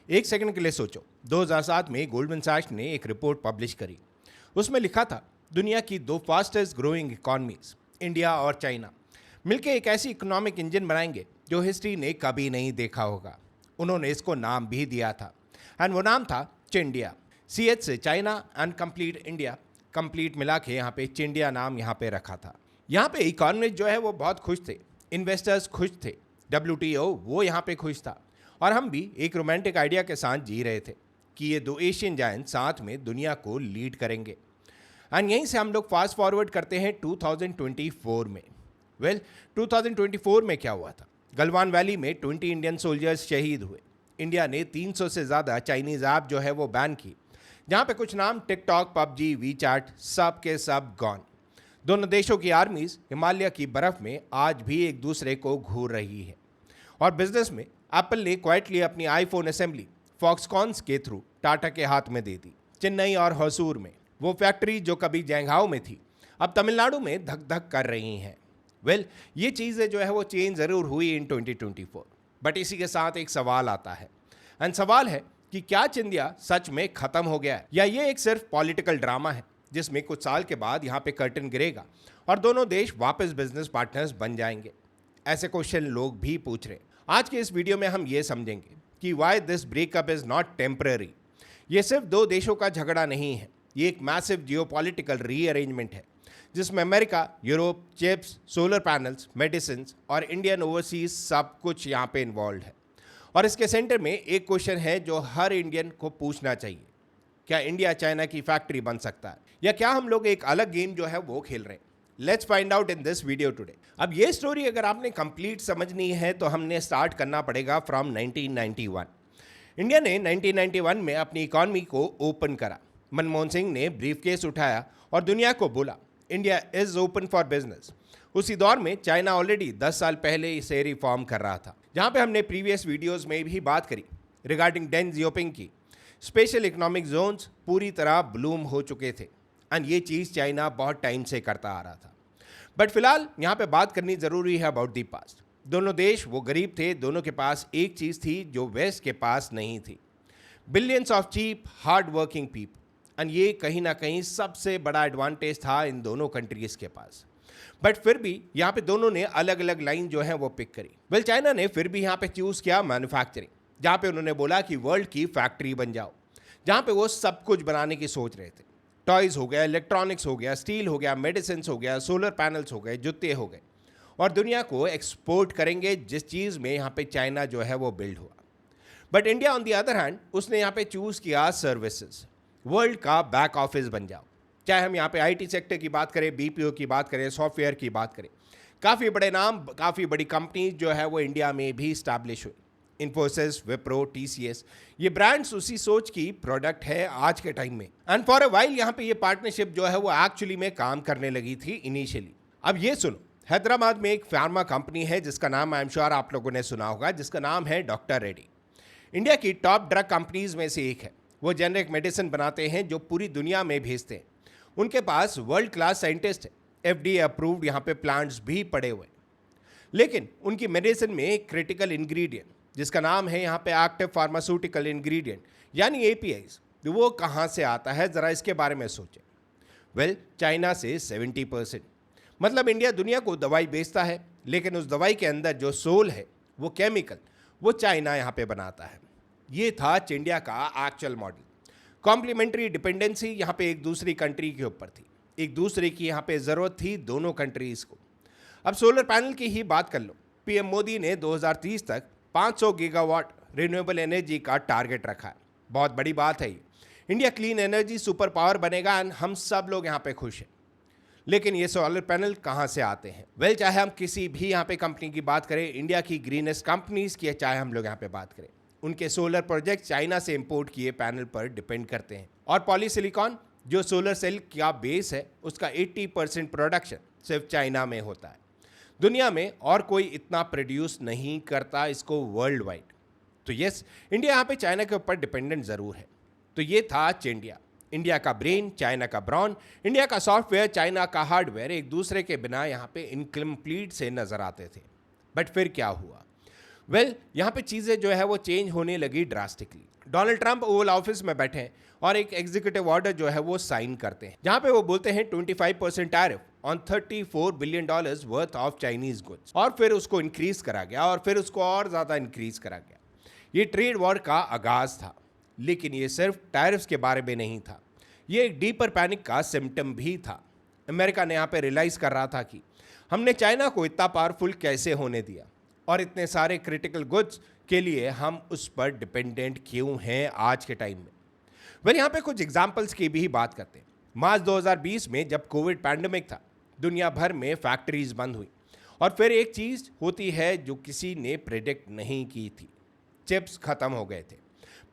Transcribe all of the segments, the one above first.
एक सेकंड के लिए सोचो, 2007 में गोल्डमैन सैक्स ने एक रिपोर्ट पब्लिश करी। उसमें लिखा था दुनिया की दो फास्टेस्ट ग्रोइंग इकॉनमीज इंडिया और चाइना मिलकर एक ऐसी इकोनॉमिक इंजन बनाएंगे जो हिस्ट्री ने कभी नहीं देखा होगा। उन्होंने इसको नाम भी दिया था एंड वो नाम था चिंडिया। CH से China and complete India, complete मिला के यहाँ पे चिंडिया नाम यहाँ पे रखा था। यहाँ पे इकोनॉमिस्ट जो है वो बहुत खुश थे, इन्वेस्टर्स खुश थे, WTO वो यहाँ पे खुश था और हम भी एक रोमांटिक आइडिया के साथ जी रहे थे कि ये दो एशियन जायंट साथ में दुनिया को लीड करेंगे। एंड यहीं से हम लोग फास्ट फॉरवर्ड करते हैं 2024 में। 2024 में क्या हुआ था? गलवान वैली में 20 इंडियन सोल्जर्स शहीद हुए। इंडिया ने 300 से ज़्यादा चाइनीज़ ऐप जो है वो बैन की, जहाँ पे कुछ नाम टिकटॉक, पबजी, वीचैट सब के सब गॉन। दोनों देशों की आर्मीज हिमालय की बर्फ में आज भी एक दूसरे को घूर रही है। और बिजनेस में एप्पल ने क्वाइटली अपनी आईफोन असेंबली फॉक्सकॉन्स के थ्रू टाटा के हाथ में दे दी। चेन्नई और हसूर में वो फैक्ट्री जो कभी जैंघाओ में थी अब तमिलनाडु में धक धक कर रही हैं। ये चीज़ें जो है वो चेंज ज़रूर हुई इन 2024, बट इसी के साथ एक सवाल आता है एंड सवाल है कि क्या चिंदिया सच में ख़त्म हो गया है या ये एक सिर्फ पॉलिटिकल ड्रामा है जिसमें कुछ साल के बाद यहाँ पे कर्टन गिरेगा और दोनों देश वापस बिजनेस पार्टनर्स बन जाएंगे। ऐसे क्वेश्चन लोग भी पूछ रहे हैं। आज के इस वीडियो में हम ये समझेंगे कि why this breakup is not temporary. ये सिर्फ दो देशों का झगड़ा नहीं है, ये एक मैसिव जियोपॉलिटिकल रीअरेंजमेंट है जिसमें America, Europe, chips, solar panels, medicine और इंडियन ओवरसीज सब कुछ यहाँ पे इन्वॉल्व है। और इसके सेंटर में एक क्वेश्चन है जो हर इंडियन को पूछना चाहिए, क्या इंडिया चाइना की फैक्ट्री बन सकता है या क्या हम लोग एक अलग गेम जो है वो खेल रहे हैं? Let's find out in this video today. अब ये स्टोरी अगर आपने कंप्लीट समझनी है तो हमने स्टार्ट करना पड़ेगा फ्रॉम 1991। इंडिया ने 1991 में अपनी इकॉनमी को ओपन करा। मनमोहन सिंह ने ब्रीफकेस उठाया और दुनिया को बोला India is open for business. उसी दौर में चाइना ऑलरेडी 10 साल पहले इसे रिफॉर्म कर रहा था, जहां पे हमने प्रीवियस वीडियोस में भी बात करी रिगार्डिंग डेंग जियोपिंग की। स्पेशल इकोनॉमिक जोन्स पूरी तरह ब्लूम हो चुके थे एंड ये चीज़ चाइना बहुत टाइम से करता आ रहा था। बट फिलहाल यहाँ पे बात करनी ज़रूरी है अबाउट दी पास्ट। दोनों देश वो गरीब थे, दोनों के पास एक चीज़ थी जो वेस्ट के पास नहीं थी, billions of cheap hard working people. And ये कहीं ना कहीं सबसे बड़ा एडवांटेज था इन दोनों कंट्रीज़ के पास। बट फिर भी यहाँ पे दोनों ने अलग अलग लाइन जो है वो पिक करी। चाइना ने फिर भी यहाँ पे चूज़ किया मैन्युफैक्चरिंग, जहाँ पे उन्होंने बोला कि वर्ल्ड की फैक्ट्री बन जाओ, जहाँ पे वो सब कुछ बनाने की सोच रहे थे। टॉयज़ हो गया, इलेक्ट्रॉनिक्स हो गया, स्टील हो गया, मेडिसिन हो गया, सोलर पैनल्स हो गए, जूते हो गए, और दुनिया को एक्सपोर्ट करेंगे जिस चीज़ में यहाँ पे चाइना जो है वो बिल्ड हुआ। But India on the other hand उसने यहाँ पे चूज़ किया सर्विसेज, वर्ल्ड का बैक ऑफिस बन जाओ। चाहे हम यहाँ पे IT सेक्टर की बात करें, BPO की बात करें, सॉफ्टवेयर की बात करें, काफ़ी बड़े नाम, काफ़ी बड़ी कंपनीज जो है वो इंडिया में भी इस्टेब्लिश हुई। इन्फोसिस, विप्रो, TCS, ये ब्रांड्स उसी सोच की प्रोडक्ट है आज के टाइम में। एंड फॉर अ वाइल यहाँ पे ये पार्टनरशिप जो है वो एक्चुअली में काम करने लगी थी इनिशियली। अब ये सुनो, हैदराबाद में एक फार्मा कंपनी है जिसका नाम आई एम श्योर आप लोगों ने सुना होगा, जिसका नाम है डॉक्टर रेड्डी। इंडिया की टॉप ड्रग कंपनीज में से एक है। वो जेनरिक मेडिसिन बनाते हैं जो पूरी दुनिया में भेजते हैं। उनके पास वर्ल्ड क्लास साइंटिस्ट है, FDA अप्रूव्ड यहाँ पे प्लांट्स भी पड़े हुए। लेकिन उनकी मेडिसिन में एक क्रिटिकल इंग्रेडिएंट जिसका नाम है यहाँ पे एक्टिव फार्मास्यूटिकल इंग्रेडिएंट यानी APIs, वो कहाँ से आता है ज़रा इसके बारे में सोचें। चाइना से 70%। मतलब इंडिया दुनिया को दवाई बेचता है, लेकिन उस दवाई के अंदर जो सोल है, वो केमिकल, वो चाइना यहाँ पे बनाता है। ये था इंडिया का एक्चुअल मॉडल। कॉम्प्लीमेंट्री डिपेंडेंसी यहाँ पे एक दूसरी कंट्री के ऊपर थी, एक दूसरे की यहाँ पे ज़रूरत थी दोनों कंट्रीज़ को। अब सोलर पैनल की ही बात कर लो। PM मोदी ने 2030 तक 500 गीगावाट रिन्यूएबल एनर्जी का टारगेट रखा है। बहुत बड़ी बात है ये। India clean energy super power बनेगा एंड हम सब लोग यहाँ पे खुश हैं। लेकिन ये सोलर पैनल कहाँ से आते हैं? चाहे हम किसी भी यहाँ पे कंपनी की बात करें, इंडिया की ग्रीनेस्ट कंपनीज की, चाहे हम लोग यहाँ पे बात करें, उनके सोलर प्रोजेक्ट चाइना से इंपोर्ट किए पैनल पर डिपेंड करते हैं। और पॉलीसिलिकॉन जो सोलर सेल का बेस है, उसका 80% प्रोडक्शन सिर्फ चाइना में होता है। दुनिया में और कोई इतना प्रोड्यूस नहीं करता इसको वर्ल्ड वाइड। तो यस, इंडिया यहाँ पे चाइना के ऊपर डिपेंडेंट ज़रूर है। तो ये था चिंडिया, इंडिया का ब्रेन, चाइना का ब्रॉन, इंडिया का सॉफ्टवेयर, चाइना का हार्डवेयर, एक दूसरे के बिना यहाँ पे इनकम्प्लीट से नज़र आते थे। बट फिर क्या हुआ? यहाँ पे चीज़ें जो है वो चेंज होने लगी drastically. Donald Trump Oval office में बैठे हैं और एक एग्जीक्यूटिव ऑर्डर जो है वो साइन करते हैं, जहां पे वो बोलते हैं 25% tariff on $34 billion worth of Chinese goods, और फिर उसको इंक्रीज करा गया और फिर उसको और ज़्यादा इंक्रीज करा गया। ये ट्रेड वॉर का आगाज था, लेकिन ये सिर्फ टैरिफ्स के बारे में नहीं था, ये एक डीपर पैनिक का सिम्टम भी था। अमेरिका ने यहाँ पे रियलाइज कर रहा था कि हमने चाइना को इतना पावरफुल कैसे होने दिया और इतने सारे क्रिटिकल गुड्स के लिए हम उस पर डिपेंडेंट क्यों हैं आज के टाइम में। यहाँ पे कुछ एग्जांपल्स की भी बात करते हैं। मार्च 2020 में जब कोविड पैंडेमिक था, दुनिया भर में फैक्ट्रीज बंद हुई और फिर एक चीज़ होती है जो किसी ने प्रेडिक्ट नहीं की थी, चिप्स खत्म हो गए थे,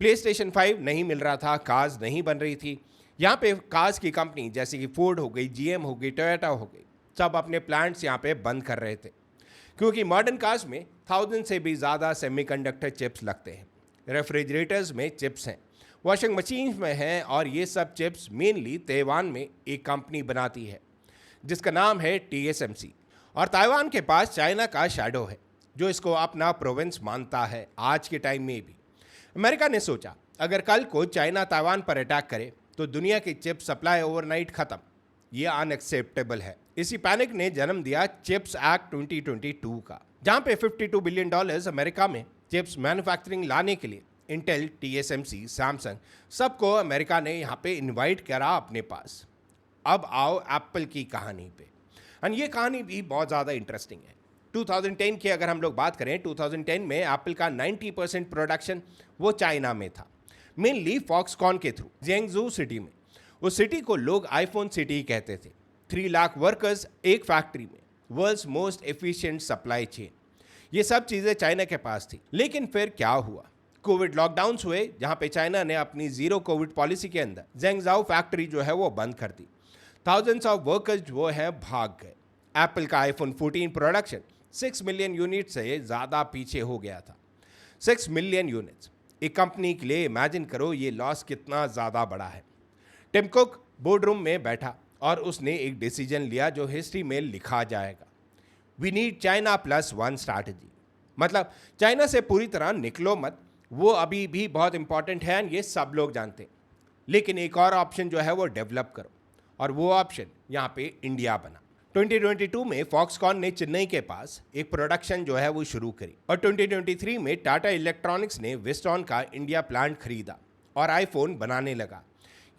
PlayStation 5 नहीं मिल रहा था, कार्स नहीं बन रही थी। यहाँ पे कार्स की कंपनी जैसे कि फोर्ड हो गई, GM हो गई, टोयोटा हो गई, सब अपने प्लांट्स यहाँ पे बंद कर रहे थे, क्योंकि मॉडर्न कार्स में 1000 से भी ज़्यादा सेमीकंडक्टर चिप्स लगते हैं, रेफ्रिजरेटर्स में चिप्स हैं, वॉशिंग मशीन में हैं, और ये सब चिप्स मेनली ताइवान में एक कंपनी बनाती है जिसका नाम है TSMC। और ताइवान के पास चाइना का शैडो है जो इसको अपना प्रोविंस मानता है आज के टाइम में भी। अमेरिका ने सोचा अगर कल को चाइना ताइवान पर अटैक करे तो दुनिया की चिप सप्लाई ओवरनाइट खत्म। ये अनएक्सेप्टेबल है। इसी पैनिक ने जन्म दिया चिप्स एक्ट 2022 का, जहां पे $52 बिलियन अमेरिका में चिप्स मैन्युफैक्चरिंग लाने के लिए इंटेल, TSMC, सैमसंग सबको अमेरिका ने यहाँ पे इनवाइट करा अपने पास। अब आओ एप्पल की कहानी पे, और ये कहानी भी बहुत ज़्यादा इंटरेस्टिंग है। 2010 की अगर हम लोग बात करें, 2010 में एप्पल का 90% प्रोडक्शन वो चाइना में था, मेनली फॉक्सकॉन के थ्रू, जेंगजू सिटी में। उस सिटी को लोग आईफोन सिटी कहते थे। 3 लाख वर्कर्स एक फैक्ट्री में, world's most efficient supply chain, ये सब चीज़ें चाइना के पास थी। लेकिन फिर क्या हुआ? कोविड लॉकडाउन्स हुए, जहाँ पे चाइना ने अपनी जीरो कोविड पॉलिसी के अंदर जेंगजाओ फैक्ट्री जो है वो बंद कर दी। थाउजेंड्स ऑफ वर्कर्स जो है भाग गए। एप्पल का आईफोन 14 प्रोडक्शन 6 मिलियन यूनिट से ज़्यादा पीछे हो गया था। 6 मिलियन यूनिट्स एक कंपनी के लिए, इमेजिन करो ये लॉस कितना ज़्यादा बड़ा है। टिम कुक बोर्ड रूम में बैठा और उसने एक डिसीजन लिया जो हिस्ट्री में लिखा जाएगा। वी नीड चाइना +1 स्ट्रैटेजी, मतलब चाइना से पूरी तरह निकलो मत, वो अभी भी बहुत इंपॉर्टेंट है, ये सब लोग जानते हैं, लेकिन एक और ऑप्शन जो है वो डेवलप करो, और वो ऑप्शन यहाँ पे इंडिया बना। 2022 में फॉक्सकॉन ने चेन्नई के पास एक प्रोडक्शन जो है वो शुरू करी, और 2023 में टाटा इलेक्ट्रॉनिक्स ने विस्टॉन का इंडिया प्लांट खरीदा और आईफोन बनाने लगा।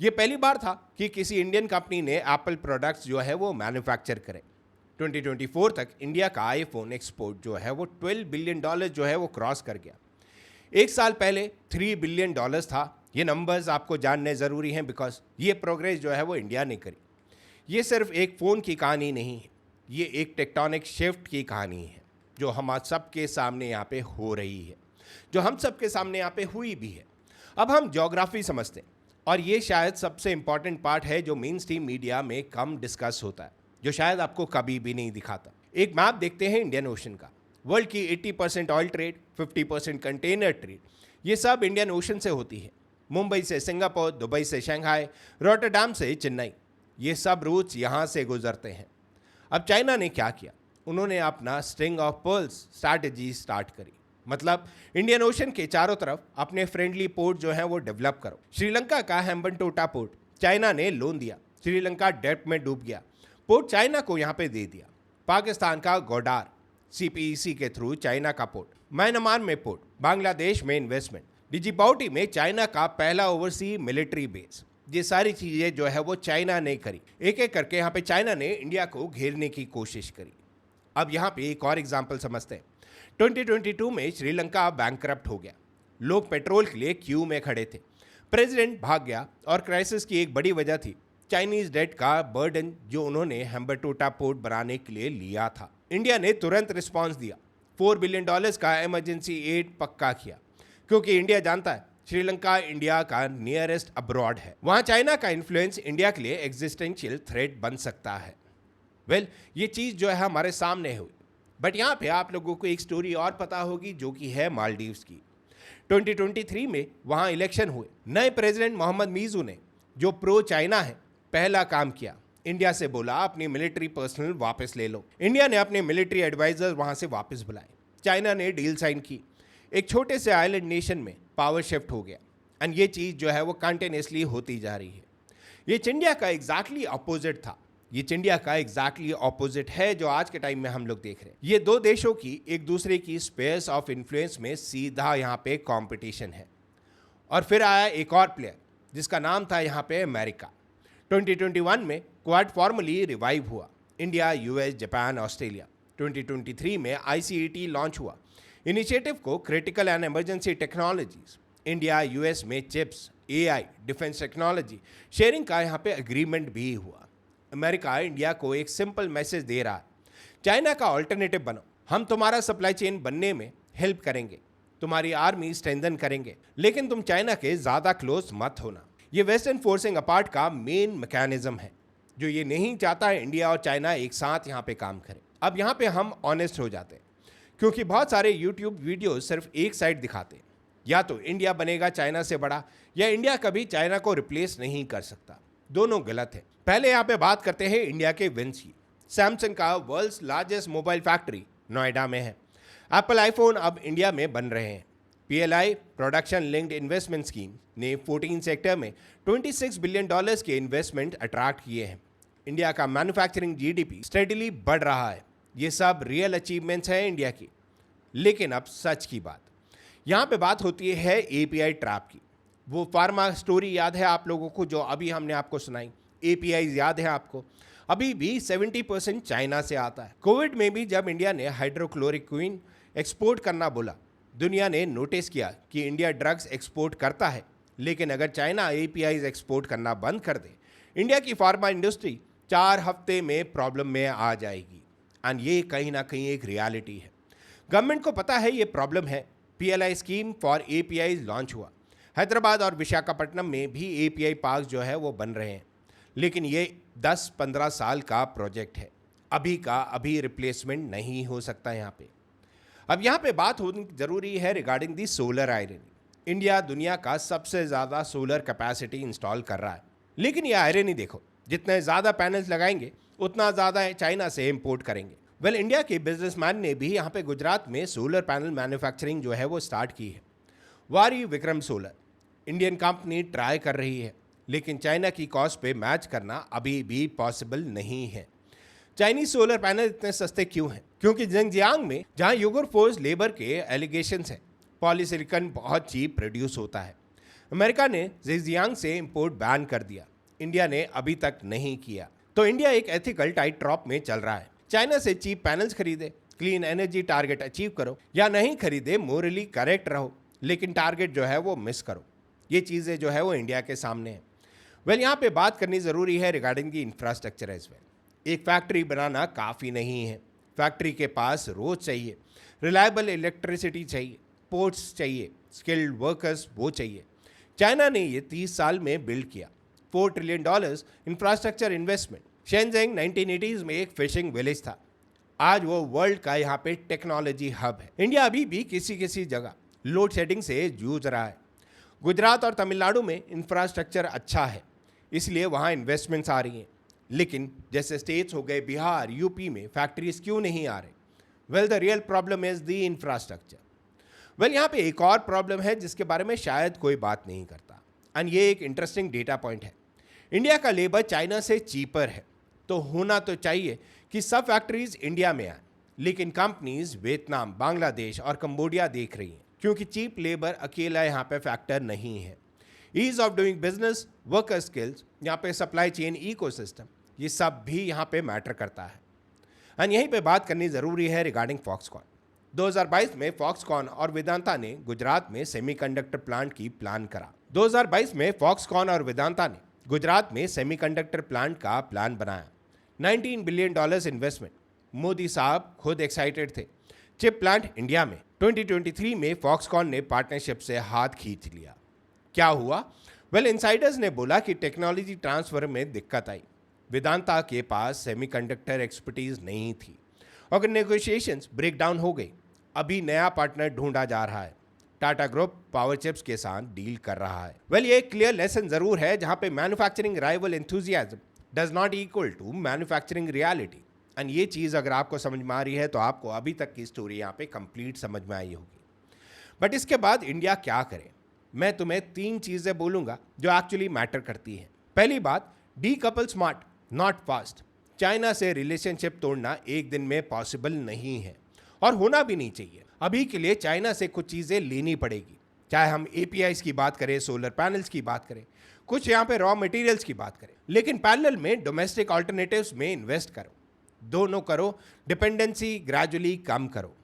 ये पहली बार था कि किसी इंडियन कंपनी ने एप्पल प्रोडक्ट्स जो है वो मैन्युफैक्चर करे। 2024 तक इंडिया का आईफोन एक्सपोर्ट जो है वो $12 बिलियन जो है वो क्रॉस कर गया। एक साल पहले $3 बिलियन था। ये नंबर्स आपको जानने ज़रूरी हैं, बिकॉज ये प्रोग्रेस जो है वो इंडिया ने करी। ये सिर्फ एक फ़ोन की कहानी नहीं है, ये एक टेक्टोनिक शिफ्ट की कहानी है जो हम सबके सामने यहाँ पे हो रही है, जो हम सबके सामने यहाँ पे हुई भी है। अब हम ज्योग्राफी समझते हैं, और ये शायद सबसे इंपॉर्टेंट पार्ट है जो मेन स्ट्रीम मीडिया में कम डिस्कस होता है, जो शायद आपको कभी भी नहीं दिखाता। एक मैप देखते हैं इंडियन ओशन का। वर्ल्ड की 80% ऑयल ट्रेड, 50% कंटेनर ट्रेड, ये सब इंडियन ओशन से होती है। मुंबई से सिंगापुर, दुबई से शंघाई, रॉटरडैम से चेन्नई, ये सब रूट्स यहाँ से गुजरते हैं। अब चाइना ने क्या किया? उन्होंने अपना string of pearls strategy start करी, मतलब इंडियन ओशन के चारों तरफ अपने फ्रेंडली पोर्ट जो है वो डेवलप करो। श्रीलंका का हेम्बनटोटा पोर्ट चाइना ने लोन दिया, श्रीलंका डेट में डूब गया, पोर्ट चाइना को यहाँ पे दे दिया। पाकिस्तान का गोडार CPEC के थ्रू चाइना का पोर्ट, म्यांमार में पोर्ट, बांग्लादेश में इन्वेस्टमेंट, डिजिबाउटी में चाइना का पहला ओवरसी मिलिट्री बेस, ये सारी चीज़ें जो है वो चाइना ने करी। एक एक करके यहाँ पे चाइना ने इंडिया को घेरने की कोशिश करी। अब यहाँ पे एक और एग्जाम्पल समझते हैं। 2022 में श्रीलंका बैंकरप्ट हो गया, लोग पेट्रोल के लिए क्यू में खड़े थे, प्रेसिडेंट भाग गया, और क्राइसिस की एक बड़ी वजह थी चाइनीज डेट का बर्डन जो उन्होंने हेम्बनटोटा पोर्ट बनाने के लिए लिया था। इंडिया ने तुरंत रिस्पॉन्स दिया, $4 बिलियन का इमरजेंसी एड पक्का किया, क्योंकि इंडिया जानता है श्रीलंका इंडिया का नियरेस्ट अब्रॉड है, वहां चाइना का इन्फ्लुएंस इंडिया के लिए एग्जिस्टेंशियल थ्रेट बन सकता है। ये चीज जो है हमारे सामने हुई। बट यहाँ पे आप लोगों को एक स्टोरी और पता होगी जो कि है मालदीव्स की। 2023 में वहाँ इलेक्शन हुए, नए प्रेसिडेंट मोहम्मद मीज़ू ने, जो प्रो चाइना है, पहला काम किया, इंडिया से बोला अपनी मिलिट्री पर्सनल वापस ले लो। इंडिया ने अपने मिलिट्री एडवाइजर वहाँ से वापस बुलाए, चाइना ने डील साइन की, एक छोटे से आइलैंड नेशन में पावर शिफ्ट हो गया। एंड ये चीज़ जो है वो कंटिन्यूसली होती जा रही है। ये इंडिया का एग्जैक्टली अपोजिट था। ये इंडिया का एग्जैक्टली अपोजिट है जो आज के टाइम में हम लोग देख रहे हैं। ये दो देशों की एक दूसरे की स्पेस ऑफ इन्फ्लुएंस में सीधा यहाँ पे कंपटीशन है। और फिर आया एक और प्लेयर जिसका नाम था यहाँ पे अमेरिका। 2021 में क्वाड फॉर्मली रिवाइव हुआ, इंडिया, यूएस, जापान, ऑस्ट्रेलिया। 2023 में ICET लॉन्च हुआ, इनिशिएटिव को critical and emergency technologies. India US में chips, AI, defence technology sharing का यहाँ पे एग्रीमेंट भी हुआ। अमेरिका इंडिया को एक सिंपल मैसेज दे रहा है, चाइना का ऑल्टरनेटिव बनो, हम तुम्हारा सप्लाई चेन बनने में हेल्प करेंगे, तुम्हारी आर्मी स्ट्रेंथन करेंगे, लेकिन तुम चाइना के ज़्यादा क्लोज मत होना। ये वेस्टर्न फोर्सिंग अपार्ट का मेन मैकेनिज्म है जो ये नहीं चाहता है इंडिया और चाइना एक साथ यहाँ पे काम करें। अब यहाँ पे हम ऑनेस्ट हो जाते हैं, क्योंकि बहुत सारे यूट्यूब वीडियो सिर्फ एक साइड दिखाते हैं, या तो इंडिया बनेगा चाइना से बड़ा, या इंडिया कभी चाइना को रिप्लेस नहीं कर सकता। दोनों गलत है। पहले यहाँ पे बात करते हैं इंडिया के विंस की। सैमसंग का world's largest mobile factory Noida में है। एप्पल आईफोन अब इंडिया में बन रहे हैं। PLI production linked investment scheme ने 14 सेक्टर में $26 बिलियन के इन्वेस्टमेंट अट्रैक्ट किए हैं। इंडिया का मैन्युफैक्चरिंग GDP स्टेडीली बढ़ रहा है। ये सब रियल अचीवमेंट्स हैं इंडिया की। लेकिन अब सच की बात, यहाँ पे बात होती है API ट्रैप की। वो फार्मा स्टोरी याद है आप लोगों को जो अभी हमने आपको सुनाई? API याद है आपको? अभी भी 70% चाइना से आता है। कोविड में भी जब इंडिया ने हाइड्रोक्लोरोक्विन एक्सपोर्ट करना बोला, दुनिया ने नोटिस किया कि इंडिया ड्रग्स एक्सपोर्ट करता है, लेकिन अगर चाइना APIs एक्सपोर्ट करना बंद कर दे, इंडिया की फार्मा इंडस्ट्री 4 हफ्ते में प्रॉब्लम में आ जाएगी। एंड ये कहीं ना कहीं एक रियलिटी है। गवर्नमेंट को पता है ये प्रॉब्लम है। PLI scheme for APIs launch हुआ। हैदराबाद और विशाखापट्टनम में भी API पार्क जो है वो बन रहे हैं, लेकिन ये 10-15 साल का प्रोजेक्ट है। अभी का अभी रिप्लेसमेंट नहीं हो सकता यहाँ पे। अब यहाँ पे बात होनी जरूरी है रिगार्डिंग दी सोलर आयरनी। इंडिया दुनिया का सबसे ज़्यादा सोलर कैपेसिटी इंस्टॉल कर रहा है, लेकिन ये आयरनी देखो, जितने ज़्यादा पैनल्स लगाएंगे उतना ज़्यादा चाइना से इम्पोर्ट करेंगे। वेल, इंडिया के बिजनेसमैन ने भी यहाँ पे गुजरात में सोलर पैनल मैन्युफैक्चरिंग जो है वो स्टार्ट की है। वारी Vikram solar Indian company try कर रही है, लेकिन चाइना की कॉस्ट पे मैच करना अभी भी पॉसिबल नहीं है। चाइनीज सोलर पैनल इतने सस्ते क्यों हैं? क्योंकि जंगजियांग में जहां यूगर फोर्स लेबर के एलिगेशंस हैं, पॉलीसिलिकॉन बहुत चीप प्रोड्यूस होता है। अमेरिका ने जंगजियांग से इंपोर्ट बैन कर दिया, इंडिया ने अभी तक नहीं किया। तो इंडिया एक एथिकल टाइट ट्रॉप में चल रहा है। चाइना से चीप पैनल्स खरीदे, क्लीन एनर्जी टारगेट अचीव करो, या नहीं खरीदे मोरली करेक्ट रहो, लेकिन टारगेट जो है वो मिस करो। ये चीज़ें जो है वो इंडिया के सामने है। वेल, यहाँ पे बात करनी ज़रूरी है regarding the infrastructure as well. एक फैक्ट्री बनाना काफ़ी नहीं है। फैक्ट्री के पास रोड चाहिए, रिलायबल इलेक्ट्रिसिटी चाहिए, पोर्ट्स चाहिए, स्किल्ड वर्कर्स वो चाहिए। चाइना ने ये 30 साल में बिल्ड किया। $4 ट्रिलियन इंफ्रास्ट्रक्चर इन्वेस्टमेंट। शेनज़ेंग 1980s में एक फिशिंग विलेज था, आज वो वर्ल्ड का यहाँ पे टेक्नोलॉजी हब है। इंडिया अभी भी किसी किसी जगह लोड शेडिंग से जूझ रहा है। गुजरात और तमिलनाडु में इंफ्रास्ट्रक्चर अच्छा है, इसलिए वहाँ इन्वेस्टमेंट्स आ रही हैं, लेकिन जैसे स्टेट्स हो गए बिहार, यूपी में फैक्ट्रीज क्यों नहीं आ रहे? Well, the real problem is the infrastructure. Well, यहाँ पे एक और प्रॉब्लम है जिसके बारे में शायद कोई बात नहीं करता, एंड ये एक इंटरेस्टिंग डेटा पॉइंट है। इंडिया का लेबर चाइना से चीपर है, तो होना तो चाहिए कि सब फैक्ट्रीज इंडिया में आए, लेकिन कंपनीज वियतनाम, बांग्लादेश और कंबोडिया देख रही हैं, क्योंकि चीप लेबर अकेला यहाँ पे फैक्टर नहीं है। Ease of doing business, worker skills, यहाँ पे सप्लाई चेन इकोसिस्टम, ये सब भी यहाँ पे मैटर करता है। एंड यहीं पे बात करनी ज़रूरी है रिगार्डिंग फॉक्सकॉन। 2022 में फॉक्सकॉन और वेदांता ने गुजरात में सेमीकंडक्टर प्लांट की प्लान करा। 2022 में फॉक्सकॉन और वेदांता ने गुजरात में सेमीकंडक्टर प्लांट का प्लान बनाया। $19 बिलियन इन्वेस्टमेंट। मोदी साहब खुद एक्साइटेड थे। चिप प्लांट इंडिया में। 2023 में फॉक्सकॉन ने पार्टनरशिप से हाथ खींच लिया। क्या हुआ? वेल, इनसाइडर्स ने बोला कि टेक्नोलॉजी ट्रांसफर में दिक्कत आई। वेदांता के पास सेमीकंडक्टर एक्सपर्टीज नहीं थी और नेगोशिएशंस ब्रेक डाउन हो गई। अभी नया पार्टनर ढूंढा जा रहा है। टाटा ग्रुप पावर चिप्स के साथ डील कर रहा है। वेल, ये एक क्लियर लेसन जरूर है जहां पे manufacturing rival enthusiasm does not equal to manufacturing reality. And ये चीज़ अगर आपको समझ में आ रही है तो आपको अभी तक की स्टोरी यहाँ पे कंप्लीट समझ में आई होगी। बट इसके बाद इंडिया क्या करे, मैं तुम्हें 3 चीज़ें बोलूँगा जो एक्चुअली मैटर करती हैं। पहली बात, D couple smart not fast. China से रिलेशनशिप तोड़ना एक दिन में पॉसिबल नहीं है और होना भी नहीं चाहिए। अभी के लिए चाइना से कुछ चीज़ें लेनी पड़ेगी, चाहे हम एपीआईज की बात करें, सोलर पैनल्स की बात करें, कुछ यहाँ पे रॉ मटेरियल्स की बात करें, लेकिन पैरेलल में डोमेस्टिक ऑल्टरनेटिव्स में इन्वेस्ट करो। दोनों करो, डिपेंडेंसी ग्रेजुअली कम करो।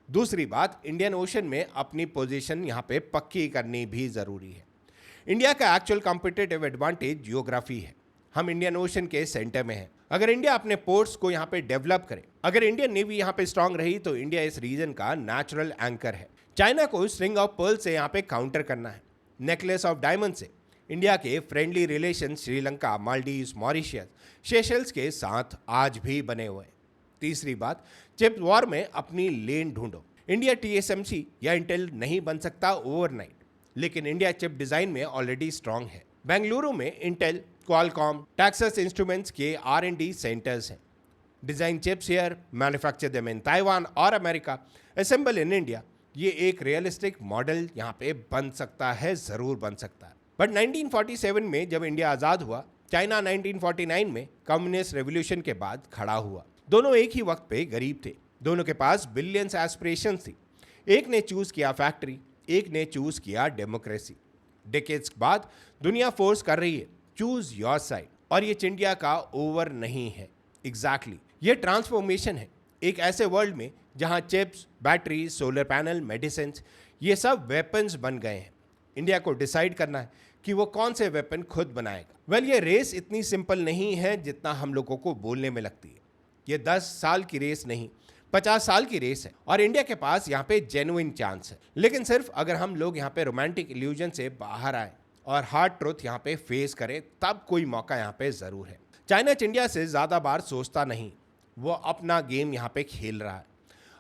दूसरी बात, इंडियन ओशन में अपनी पोजीशन यहाँ पे पक्की करनी भी ज़रूरी है। इंडिया का एक्चुअल कॉम्पिटिटिव एडवांटेज जियोग्राफी है। हम इंडियन ओशन के सेंटर में हैं। अगर इंडिया अपने पोर्ट्स को यहाँ पे डेवलप करे, अगर इंडियन नेवी यहाँ पे स्ट्रांग रही, तो इंडिया इस रीजन का नेचुरल एंकर है। चाइना को स्ट्रिंग ऑफ पर्ल से यहाँ पे काउंटर करना है, नेकलेस ऑफ डायमंड से। इंडिया के friendly relation Sri Lanka, Maldives, Mauritius, Seychelles के साथ आज भी बने हुए हैं। तीसरी बात, चिप वॉर में अपनी लेन ढूंढो। इंडिया टीएसएमसी या इंटेल नहीं बन सकता ओवरनाइट, लेकिन इंडिया चिप डिजाइन में ऑलरेडी स्ट्रांग है। बेंगलुरु में इंटेल, क्वालकॉम, टेक्सास इंस्ट्रूमेंट्स के R&D सेंटर्स हैं। Design chips here, manufacture them in Taiwan और अमेरिका, असेंबल इन इंडिया। ये एक रियलिस्टिक मॉडल यहाँ पे बन सकता है, जरूर बन सकता है। बट 1947 में जब इंडिया आज़ाद हुआ, चाइना 1949 में कम्युनिस्ट रेवोल्यूशन के बाद खड़ा हुआ। दोनों एक ही वक्त पे गरीब थे, दोनों के पास बिलियंस एस्पिरेशंस थी। एक ने चूज किया फैक्ट्री, एक ने चूज किया डेमोक्रेसी। डिकेड्स बाद दुनिया फोर्स कर रही है, चूज योर साइड। और ये इंडिया का ओवर नहीं है, एग्जैक्टली ये ट्रांसफॉर्मेशन है। एक ऐसे वर्ल्ड में जहां chips, battery, solar panel, medicine, ये सब वेपन्स बन गए हैं। इंडिया को डिसाइड करना है कि वो कौन से वेपन खुद बनाएगा। वेल, ये रेस इतनी सिंपल नहीं है जितना हम लोगों को बोलने में लगती है। ये 10 साल की रेस नहीं, 50 साल की रेस है और इंडिया के पास यहाँ पे जेन्युइन चांस है। लेकिन सिर्फ अगर हम लोग यहाँ पे रोमांटिक इल्यूजन से बाहर आए और हार्ड ट्रुथ यहाँ पे फेस करें, तब कोई मौका यहाँ पे जरूर है। चाइना इंडिया से ज्यादा बार सोचता नहीं, वो अपना गेम यहाँ पे खेल रहा है।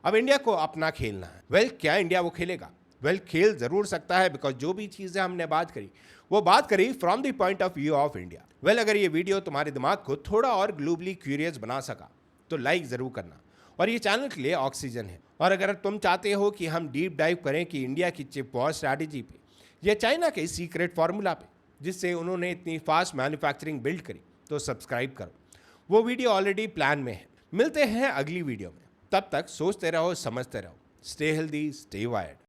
अब इंडिया को अपना खेलना है। वेल, क्या इंडिया वो खेलेगा? वेल, खेल जरूर सकता है, बिकॉज जो भी चीजें हमने बात करी वो बात करी from the point of view of India. Well, अगर ये वीडियो तुम्हारे दिमाग को थोड़ा और ग्लोबली क्यूरियस बना सका तो लाइक जरूर करना, और ये चैनल के लिए ऑक्सीजन है। और अगर तुम चाहते हो कि हम डीप डाइव करें कि इंडिया की चिप वॉर स्ट्रैटेजी पे या चाइना के सीक्रेट फार्मूला पे जिससे उन्होंने इतनी फास्ट मैन्युफैक्चरिंग बिल्ड करी, तो सब्सक्राइब करो। वो वीडियो ऑलरेडी प्लान में है। मिलते हैं अगली वीडियो में, तब तक सोचते रहो, समझते रहो। Stay healthy, stay wired.